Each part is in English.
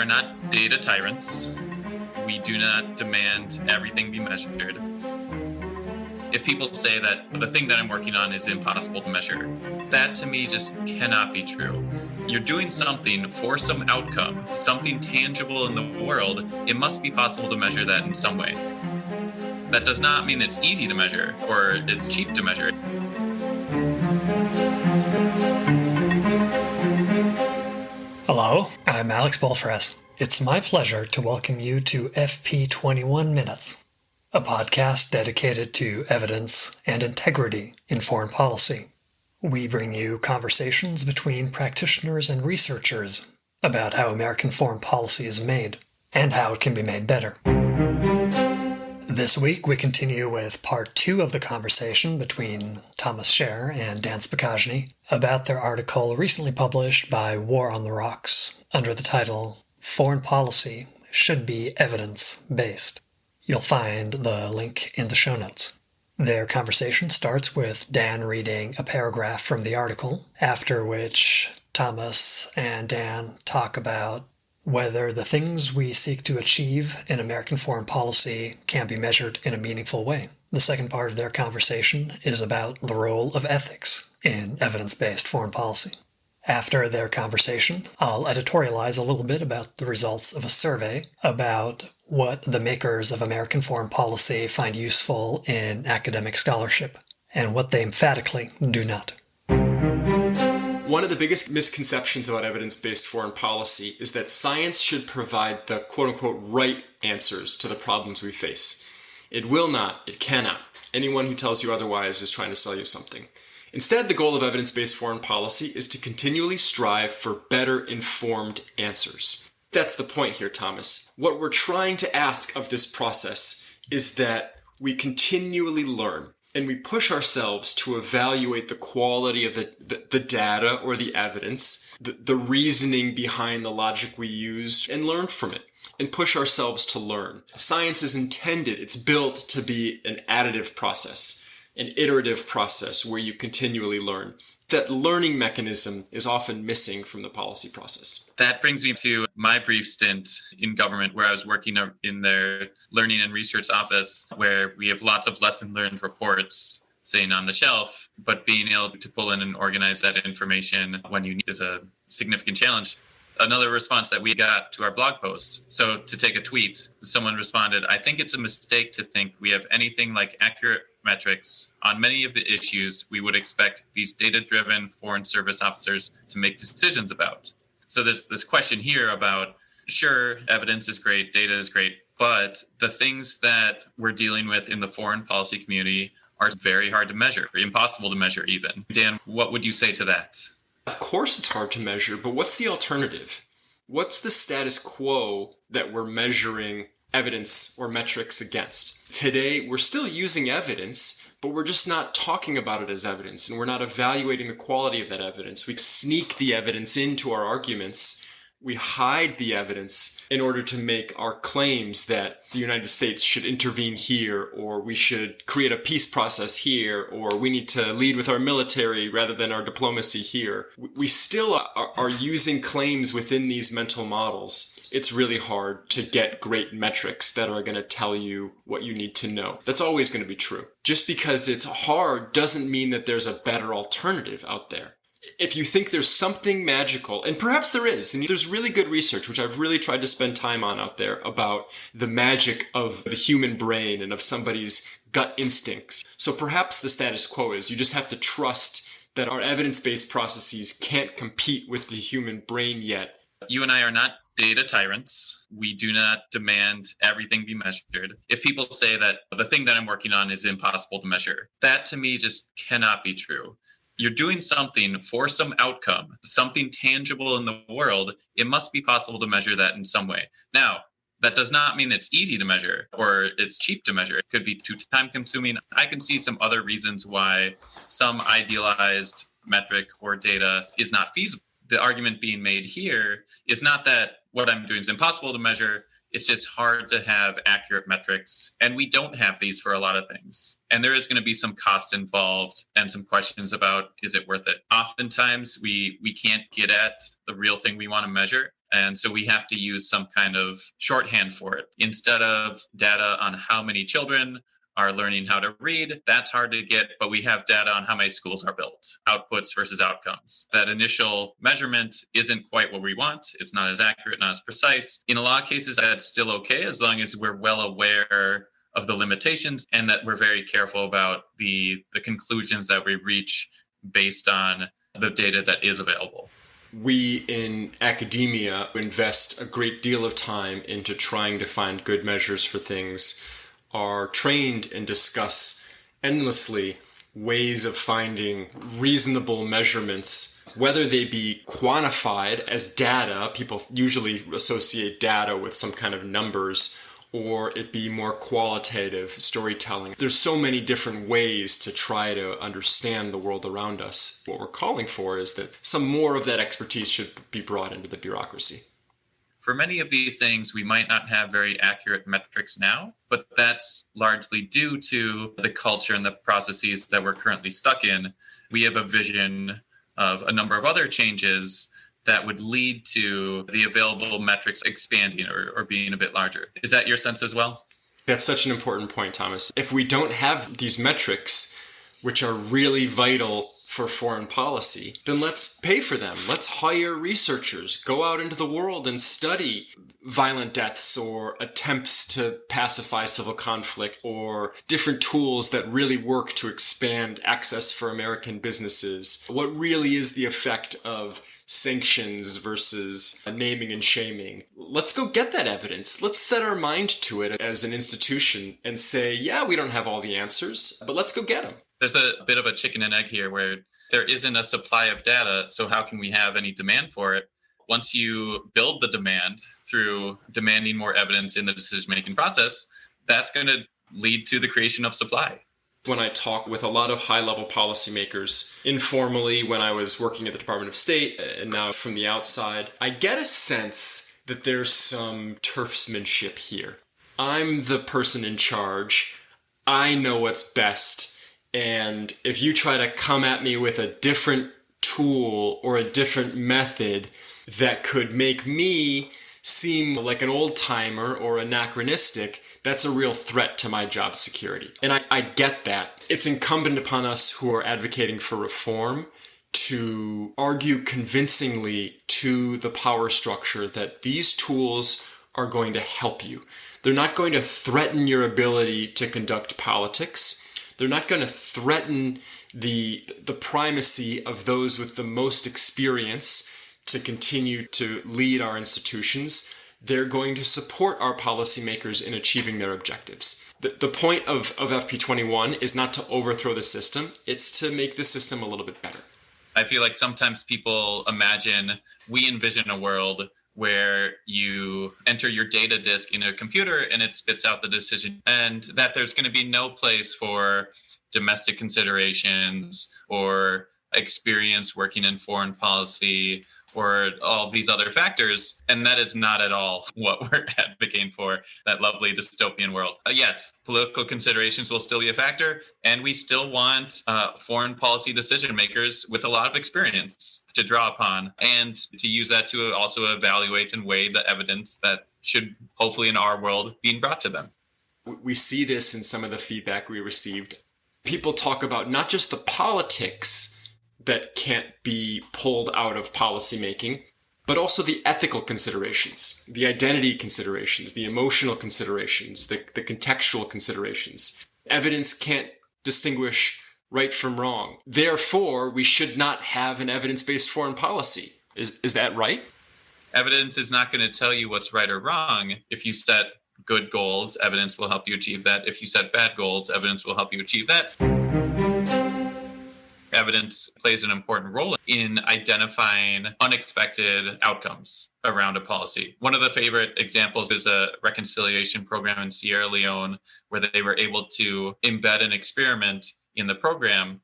are not data tyrants. We do not demand everything be measured. If people say that the thing that I'm working on is impossible to measure, that to me just cannot be true. You're doing something for some outcome, something tangible in the world. It must be possible to measure that in some way. That does not mean it's easy to measure or it's cheap to measure. Hello, I'm Alex Bolfres. It's my pleasure to welcome you to fp21 Minutes, a podcast dedicated to evidence and integrity in foreign policy. We bring you conversations between practitioners and researchers about how American foreign policy is made and how it can be made better. This week, we continue with part 2 of the conversation between Thomas Scherer and Dan Spokojny about their article recently published by War on the Rocks under the title, Foreign Policy Should Be Evidence-Based. You'll find the link in the show notes. Their conversation starts with Dan reading a paragraph from the article, after which Thomas and Dan talk about whether the things we seek to achieve in American foreign policy can be measured in a meaningful way. The second part of their conversation is about the role of ethics in evidence-based foreign policy. After their conversation, I'll editorialize a little bit about the results of a survey about what the makers of American foreign policy find useful in academic scholarship, and what they emphatically do not. One of the biggest misconceptions about evidence-based foreign policy is that science should provide the quote-unquote right answers to the problems we face. It will not, it cannot. Anyone who tells you otherwise is trying to sell you something. Instead, the goal of evidence-based foreign policy is to continually strive for better informed answers. That's the point here, Thomas. What we're trying to ask of this process is that we continually learn. And we push ourselves to evaluate the quality of the data or the evidence, the reasoning behind the logic we used, and learn from it, and push ourselves to learn. Science is intended, it's built to be an additive process, an iterative process where you continually learn. That learning mechanism is often missing from the policy process. That brings me to my brief stint in government, where I was working in their learning and research office, where we have lots of lesson learned reports sitting on the shelf, but being able to pull in and organize that information when you need is a significant challenge. Another response that we got to our blog post. So to take a tweet, someone responded, "I think it's a mistake to think we have anything like accurate metrics on many of the issues we would expect these data-driven foreign service officers to make decisions about." So there's this question here about, sure, evidence is great, data is great, but the things that we're dealing with in the foreign policy community are very hard to measure, impossible to measure even. Dan, what would you say to that? Of course it's hard to measure, but what's the alternative? What's the status quo that we're measuring evidence or metrics against? Today, we're still using evidence, but we're just not talking about it as evidence, and we're not evaluating the quality of that evidence. We sneak the evidence into our arguments. We hide the evidence in order to make our claims that the United States should intervene here, or we should create a peace process here, or we need to lead with our military rather than our diplomacy here. We still are using claims within these mental models. It's really hard to get great metrics that are going to tell you what you need to know. That's always going to be true. Just because it's hard doesn't mean that there's a better alternative out there. If you think there's something magical, and perhaps there is, and there's really good research, which I've really tried to spend time on out there, about the magic of the human brain and of somebody's gut instincts. So perhaps the status quo is you just have to trust that our evidence-based processes can't compete with the human brain yet. You and I are not data tyrants. We do not demand everything be measured. If people say that the thing that I'm working on is impossible to measure, that to me just cannot be true. You're doing something for some outcome, something tangible in the world. It must be possible to measure that in some way. Now, that does not mean it's easy to measure or it's cheap to measure. It could be too time consuming. I can see some other reasons why some idealized metric or data is not feasible. The argument being made here is not that what I'm doing is impossible to measure. It's just hard to have accurate metrics. And we don't have these for a lot of things. And there is going to be some cost involved and some questions about, is it worth it? Oftentimes, we can't get at the real thing we want to measure. And so we have to use some kind of shorthand for it. Instead of data on how many children are learning how to read, that's hard to get, but we have data on how many schools are built, outputs versus outcomes. That initial measurement isn't quite what we want. It's not as accurate, not as precise. In a lot of cases, that's still okay as long as we're well aware of the limitations and that we're very careful about the conclusions that we reach based on the data that is available. We in academia invest a great deal of time into trying to find good measures for things, are trained and discuss endlessly ways of finding reasonable measurements, whether they be quantified as data. People usually associate data with some kind of numbers, or it be more qualitative storytelling. There's so many different ways to try to understand the world around us. What we're calling for is that some more of that expertise should be brought into the bureaucracy. For many of these things, we might not have very accurate metrics now, but that's largely due to the culture and the processes that we're currently stuck in. We have a vision of a number of other changes that would lead to the available metrics expanding or being a bit larger. Is that your sense as well? That's such an important point, Thomas. If we don't have these metrics, which are really vital for foreign policy, then let's pay for them. Let's hire researchers, go out into the world and study violent deaths or attempts to pacify civil conflict or different tools that really work to expand access for American businesses. What really is the effect of sanctions versus naming and shaming? Let's go get that evidence. Let's set our mind to it as an institution and say, yeah, we don't have all the answers, but let's go get them. There's a bit of a chicken and egg here where there isn't a supply of data, so how can we have any demand for it? Once you build the demand through demanding more evidence in the decision-making process, that's going to lead to the creation of supply. When I talk with a lot of high-level policymakers, informally when I was working at the Department of State and now from the outside, I get a sense that there's some turfsmanship here. I'm the person in charge. I know what's best. And if you try to come at me with a different tool or a different method that could make me seem like an old-timer or anachronistic, that's a real threat to my job security. And I get that. It's incumbent upon us who are advocating for reform to argue convincingly to the power structure that these tools are going to help you. They're not going to threaten your ability to conduct politics. They're not going to threaten the primacy of those with the most experience to continue to lead our institutions. They're going to support our policymakers in achieving their objectives. The point of fp21 is not to overthrow the system, it's to make the system a little bit better. I feel like sometimes people we envision a world where you enter your data disk in a computer and it spits out the decision, and that there's going to be no place for domestic considerations or experience working in foreign policy or all these other factors. And that is not at all what we're advocating for, that lovely dystopian world. Yes, political considerations will still be a factor, and we still want foreign policy decision makers with a lot of experience to draw upon and to use that to also evaluate and weigh the evidence that should hopefully in our world being brought to them. We see this in some of the feedback we received. People talk about not just the politics that can't be pulled out of policymaking, but also the ethical considerations, the identity considerations, the emotional considerations, the contextual considerations. Evidence can't distinguish right from wrong. Therefore, we should not have an evidence-based foreign policy. Is that right? Evidence is not going to tell you what's right or wrong. If you set good goals, evidence will help you achieve that. If you set bad goals, evidence will help you achieve that. Evidence plays an important role in identifying unexpected outcomes around a policy. One of the favorite examples is a reconciliation program in Sierra Leone where they were able to embed an experiment in the program,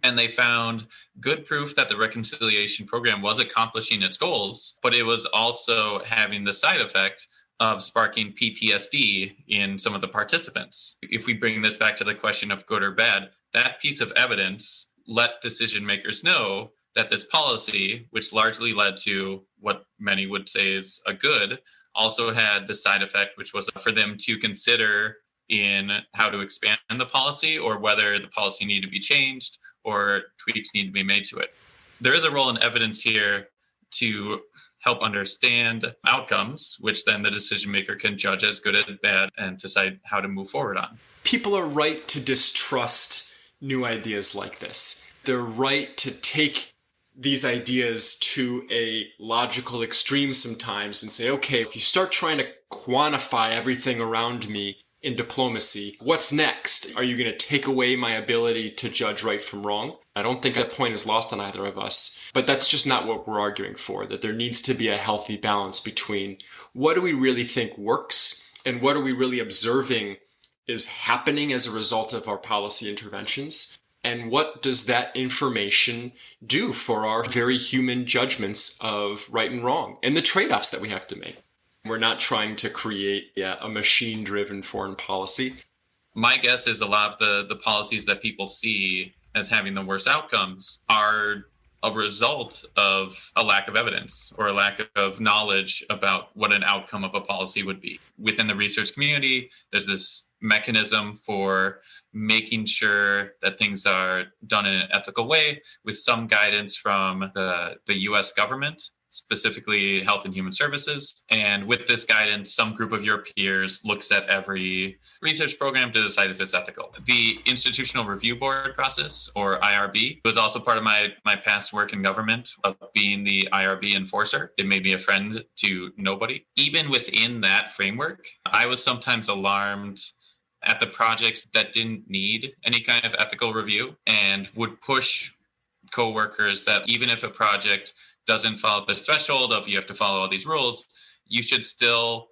and they found good proof that the reconciliation program was accomplishing its goals, but it was also having the side effect of sparking PTSD in some of the participants. If we bring this back to the question of good or bad, that piece of evidence let decision makers know that this policy, which largely led to what many would say is a good, also had the side effect, which was for them to consider in how to expand the policy or whether the policy needed to be changed or tweaks need to be made to it. There is a role in evidence here to help understand outcomes, which then the decision maker can judge as good as bad and decide how to move forward on. People are right to distrust new ideas like this. They're right to take these ideas to a logical extreme sometimes and say, okay, if you start trying to quantify everything around me in diplomacy, what's next? Are you going to take away my ability to judge right from wrong? I don't think that point is lost on either of us, but that's just not what we're arguing for, that there needs to be a healthy balance between what do we really think works and what are we really observing is happening as a result of our policy interventions. And what does that information do for our very human judgments of right and wrong and the trade-offs that we have to make? We're not trying to create a machine-driven foreign policy. My guess is a lot of the policies that people see as having the worst outcomes are a result of a lack of evidence or a lack of knowledge about what an outcome of a policy would be. Within the research community, there's this mechanism for making sure that things are done in an ethical way with some guidance from the US government, specifically Health and Human Services. And with this guidance, some group of your peers looks at every research program to decide if it's ethical. The Institutional Review Board process, or IRB, was also part of my past work in government of being the IRB enforcer. It made me a friend to nobody. Even within that framework, I was sometimes alarmed at the projects that didn't need any kind of ethical review and would push coworkers that even if a project doesn't follow this threshold of you have to follow all these rules, you should still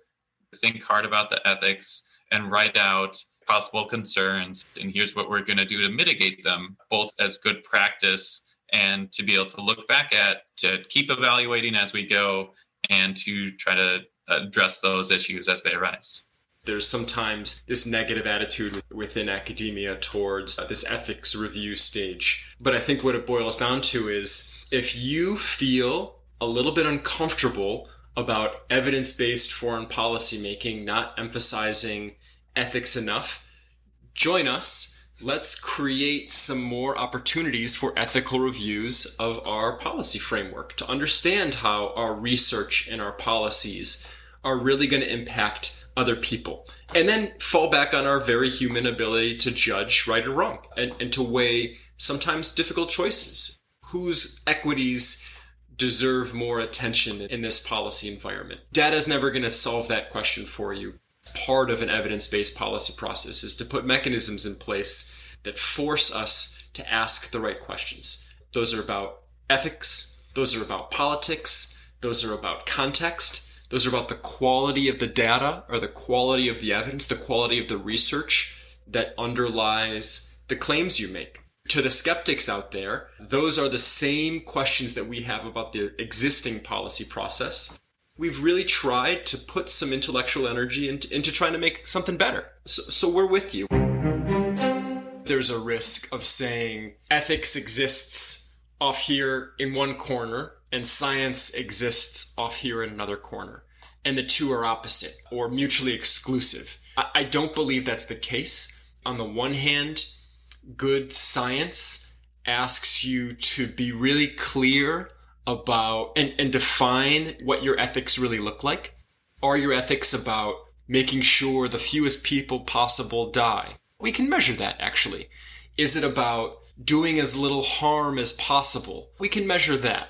think hard about the ethics and write out possible concerns. And here's what we're going to do to mitigate them, both as good practice and to be able to look back at, to keep evaluating as we go, and to try to address those issues as they arise. There's sometimes this negative attitude within academia towards this ethics review stage. But I think what it boils down to is if you feel a little bit uncomfortable about evidence-based foreign policy making, not emphasizing ethics enough, join us. Let's create some more opportunities for ethical reviews of our policy framework to understand how our research and our policies are really going to impact other people, and then fall back on our very human ability to judge right and wrong and to weigh sometimes difficult choices. Whose equities deserve more attention in this policy environment? Data is never going to solve that question for you. Part of an evidence-based policy process is to put mechanisms in place that force us to ask the right questions. Those are about ethics, those are about politics, those are about context. Those are about the quality of the data or the quality of the evidence, the quality of the research that underlies the claims you make. To the skeptics out there, those are the same questions that we have about the existing policy process. We've really tried to put some intellectual energy into trying to make something better. So we're with you. There's a risk of saying ethics exists off here in one corner and science exists off here in another corner, and the two are opposite or mutually exclusive. I don't believe that's the case. On the one hand, good science asks you to be really clear about and define what your ethics really look like. Are your ethics about making sure the fewest people possible die? We can measure that, actually. Is it about doing as little harm as possible? We can measure that.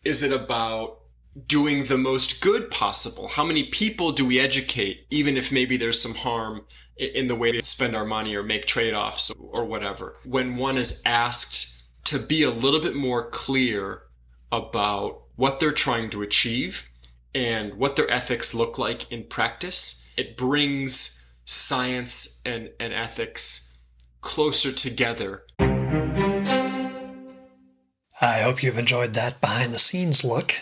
Is it about doing the most good possible? How many people do we educate, even if maybe there's some harm in the way to spend our money or make trade-offs or whatever? When one is asked to be a little bit more clear about what they're trying to achieve and what their ethics look like in practice, it brings science and ethics closer together. I hope you've enjoyed that behind-the-scenes look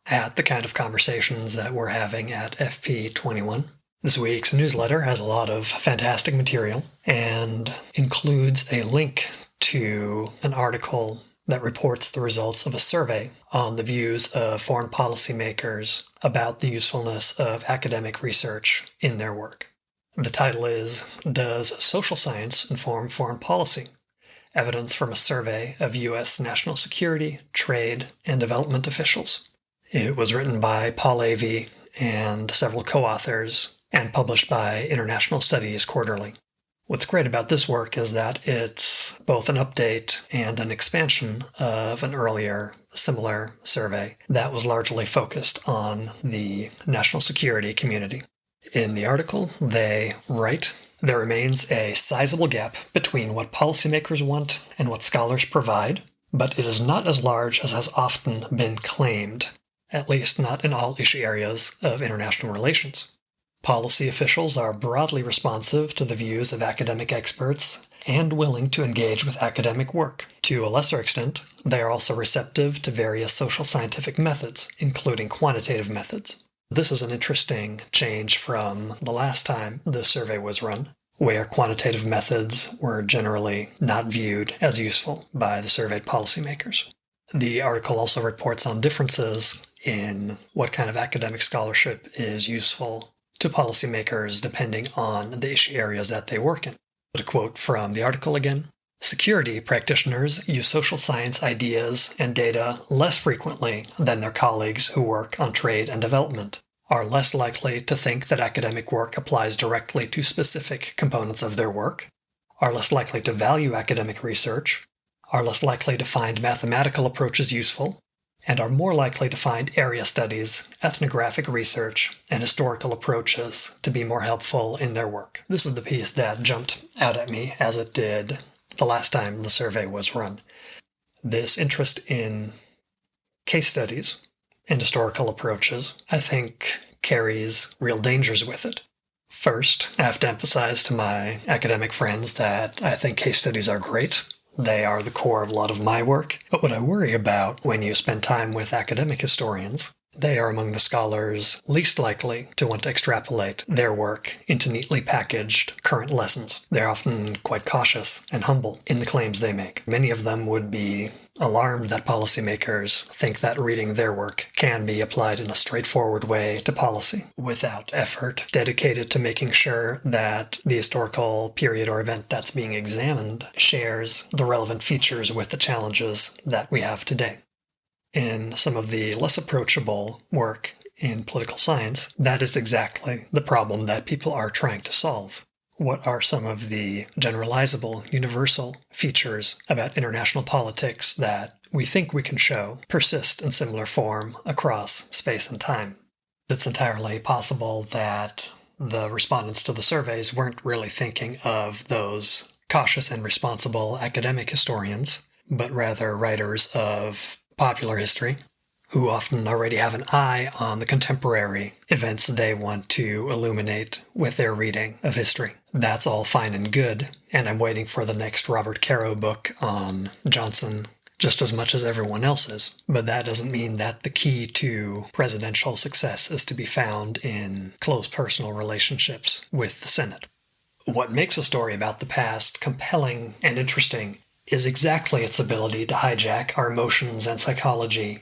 at the kind of conversations that we're having at FP21. This week's newsletter has a lot of fantastic material and includes a link to an article that reports the results of a survey on the views of foreign policymakers about the usefulness of academic research in their work. The title is, Does Social Science Inform Foreign Policy? Evidence from a Survey of U.S. National Security, Trade, and Development Officials. It was written by Paul Avey and several co-authors and published by International Studies Quarterly. What's great about this work is that it's both an update and an expansion of an earlier similar survey that was largely focused on the national security community. In the article, they write, there remains a sizable gap between what policymakers want and what scholars provide, but it is not as large as has often been claimed, at least not in all issue areas of international relations. Policy officials are broadly responsive to the views of academic experts and willing to engage with academic work. To a lesser extent, they are also receptive to various social scientific methods, including quantitative methods. This is an interesting change from the last time the survey was run, where quantitative methods were generally not viewed as useful by the surveyed policymakers. The article also reports on differences in what kind of academic scholarship is useful to policymakers depending on the issue areas that they work in. To quote from the article again, security practitioners use social science ideas and data less frequently than their colleagues who work on trade and development, are less likely to think that academic work applies directly to specific components of their work, are less likely to value academic research, are less likely to find mathematical approaches useful, and are more likely to find area studies, ethnographic research, and historical approaches to be more helpful in their work. This is the piece that jumped out at me as it did the last time the survey was run. This interest in case studies and historical approaches, I think, carries real dangers with it. First, I have to emphasize to my academic friends that I think case studies are great. They are the core of a lot of my work. But what I worry about when you spend time with academic historians, they are among the scholars least likely to want to extrapolate their work into neatly packaged current lessons. They're often quite cautious and humble in the claims they make. Many of them would be alarmed that policymakers think that reading their work can be applied in a straightforward way to policy without effort dedicated to making sure that the historical period or event that's being examined shares the relevant features with the challenges that we have today. In some of the less approachable work in political science, that is exactly the problem that people are trying to solve. What are some of the generalizable, universal features about international politics that we think we can show persist in similar form across space and time? It's entirely possible that the respondents to the surveys weren't really thinking of those cautious and responsible academic historians, but rather writers of popular history, who often already have an eye on the contemporary events they want to illuminate with their reading of history. That's all fine and good, and I'm waiting for the next Robert Caro book on Johnson just as much as everyone else is. But that doesn't mean that the key to presidential success is to be found in close personal relationships with the Senate. What makes a story about the past compelling and interesting is exactly its ability to hijack our emotions and psychology,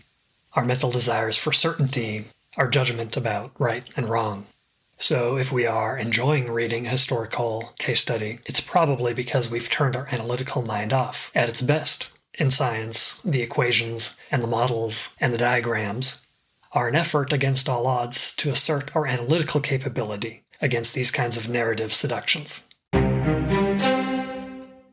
our mental desires for certainty, our judgment about right and wrong. So if we are enjoying reading a historical case study, it's probably because we've turned our analytical mind off. At its best, in science, the equations and the models and the diagrams are an effort against all odds to assert our analytical capability against these kinds of narrative seductions.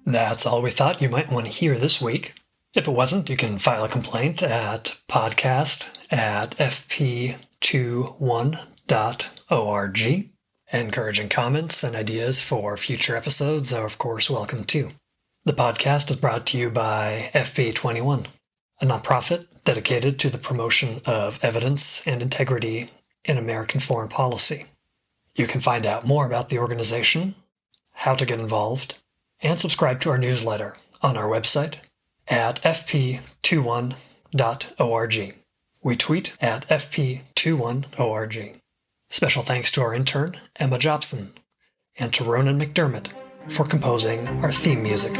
That's all we thought you might want to hear this week. If it wasn't, you can file a complaint at podcast@fp21.org. Encouraging comments and ideas for future episodes are, of course, welcome too. The podcast is brought to you by fp21, a nonprofit dedicated to the promotion of evidence and integrity in American foreign policy. You can find out more about the organization, how to get involved, and subscribe to our newsletter on our website at fp21.org. We tweet at fp21org. Special thanks to our intern, Emma Jobson, and to Ronan McDermott for composing our theme music.